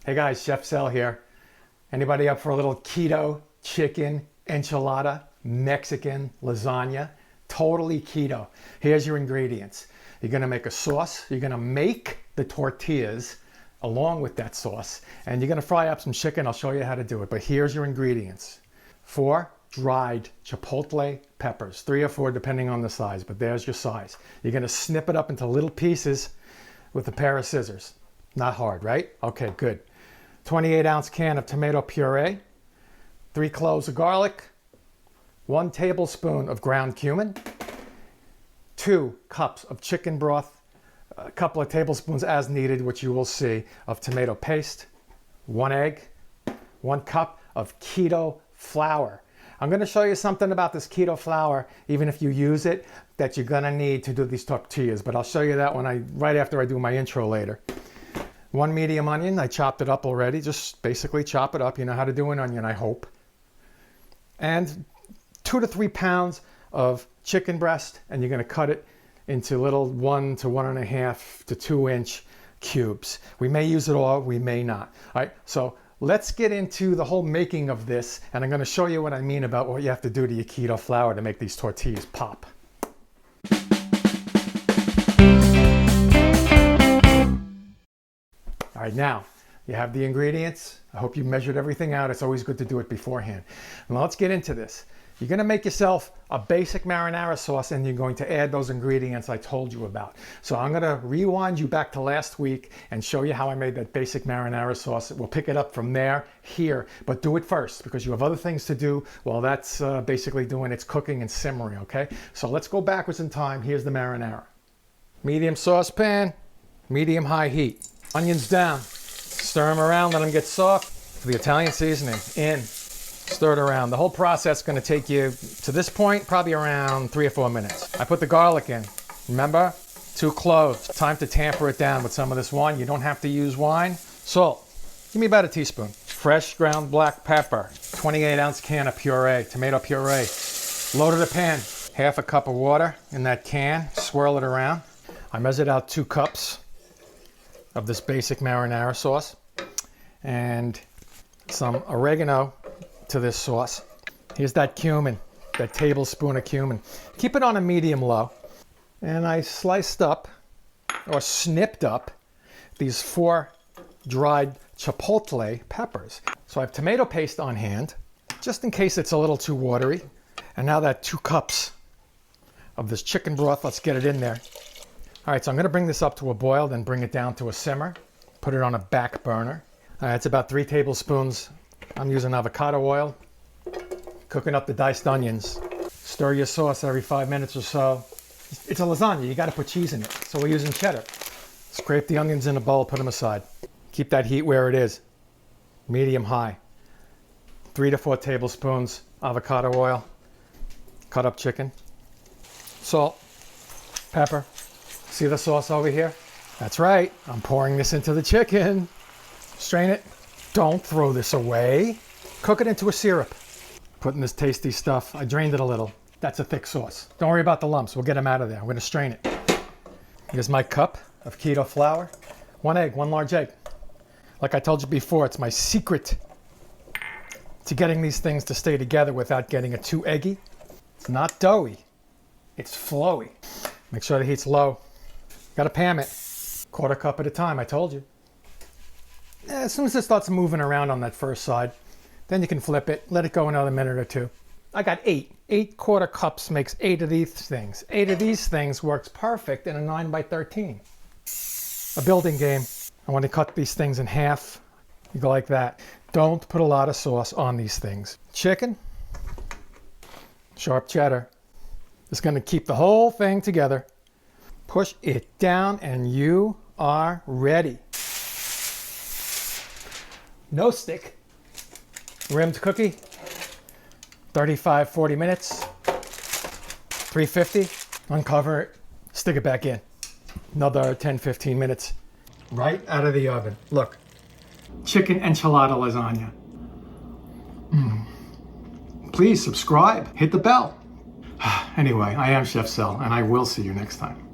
Hey guys, Chef Sel here. Anybody up for a little keto chicken enchilada Mexican lasagna? Totally keto. Here's your ingredients. You're gonna make a sauce. You're gonna make the tortillas along with that sauce. And you're gonna fry up some chicken. I'll show you how to do it. But here's your ingredients. 4 dried chipotle peppers, 3 or 4 depending on the size, but there's your size. You're gonna snip it up into little pieces with a pair of scissors. Not hard, right? Okay, good. 28-ounce can of tomato puree, 3 cloves of garlic, 1 tablespoon of ground cumin, 2 cups of chicken broth, a couple of tablespoons as needed, which you will see, of tomato paste, 1 egg, 1 cup of keto flour. I'm going to show you something about this keto flour, even if you use it, that you're going to need to do these tortillas, but I'll show you that right after I do my intro later. 1 medium onion, I chopped it up already, just basically chop it up. You know how to do an onion, I hope. And 2 to 3 pounds of chicken breast, and you're gonna cut it into little 1 to 1.5 to 2 inch cubes. We may use it all, we may not. All right, so let's get into the whole making of this, and I'm gonna show you what I mean about what you have to do to your keto flour to make these tortillas pop. All right, now you have the ingredients. I hope you measured everything out. It's always good to do it beforehand. Now let's get into this. You're gonna make yourself a basic marinara sauce, and you're going to add those ingredients I told you about. So I'm gonna rewind you back to last week and show you how I made that basic marinara sauce. We'll pick it up from there, here, but do it first because you have other things to do while that's basically doing its cooking and simmering, okay? So let's go backwards in time. Here's the marinara. Medium saucepan, medium high heat. Onions down, stir them around, let them get soft. For the Italian seasoning, in, stir it around. The whole process is gonna take you to this point, probably around 3 or 4 minutes. I put the garlic in. Remember, 2 cloves. Time to tamper it down with some of this wine. You don't have to use wine. Salt, give me about a teaspoon. Fresh ground black pepper, 28-ounce can of puree, tomato puree. Load of the pan, 1/2 cup of water in that can, swirl it around. I measured out 2 cups of this basic marinara sauce and some oregano to this sauce. Here's that cumin, that tablespoon of cumin. Keep it on a medium low. And I sliced up or snipped up these 4 dried chipotle peppers. So I have tomato paste on hand just in case it's a little too watery. And now that 2 cups of this chicken broth, let's get it in there. All right, so I'm gonna bring this up to a boil, then bring it down to a simmer. Put it on a back burner. All right, it's about 3 tablespoons. I'm using avocado oil. Cooking up the diced onions. Stir your sauce every 5 minutes or so. It's a lasagna, you gotta put cheese in it. So we're using cheddar. Scrape the onions in a bowl, put them aside. Keep that heat where it is, medium high. 3 to 4 tablespoons avocado oil. Cut up chicken. Salt, pepper. See the sauce over here? That's right, I'm pouring this into the chicken. Strain it. Don't throw this away. Cook it into a syrup. Putting this tasty stuff, I drained it a little. That's a thick sauce. Don't worry about the lumps, we'll get them out of there. I'm gonna strain it. Here's my cup of keto flour. 1 egg, 1 large egg. Like I told you before, it's my secret to getting these things to stay together without getting it too eggy. It's not doughy, it's flowy. Make sure the heat's low. Gotta pan it. 1/4 cup at a time, I told you. As soon as it starts moving around on that first side, then you can flip it, let it go another minute or 2. I got 8. 8 1/4 cups makes 8 of these things. 8 of these things works perfect in a 9x13. A building game. I want to cut these things in half. You go like that. Don't put a lot of sauce on these things. Chicken, sharp cheddar. It's going to keep the whole thing together. Push it down and you are ready. No stick. Rimmed cookie. 35-40 minutes. 350. Uncover it. Stick it back in. Another 10-15 minutes. Right out of the oven. Look. Chicken enchilada lasagna. Please subscribe. Hit the bell. Anyway, I am Chef Sel, and I will see you next time.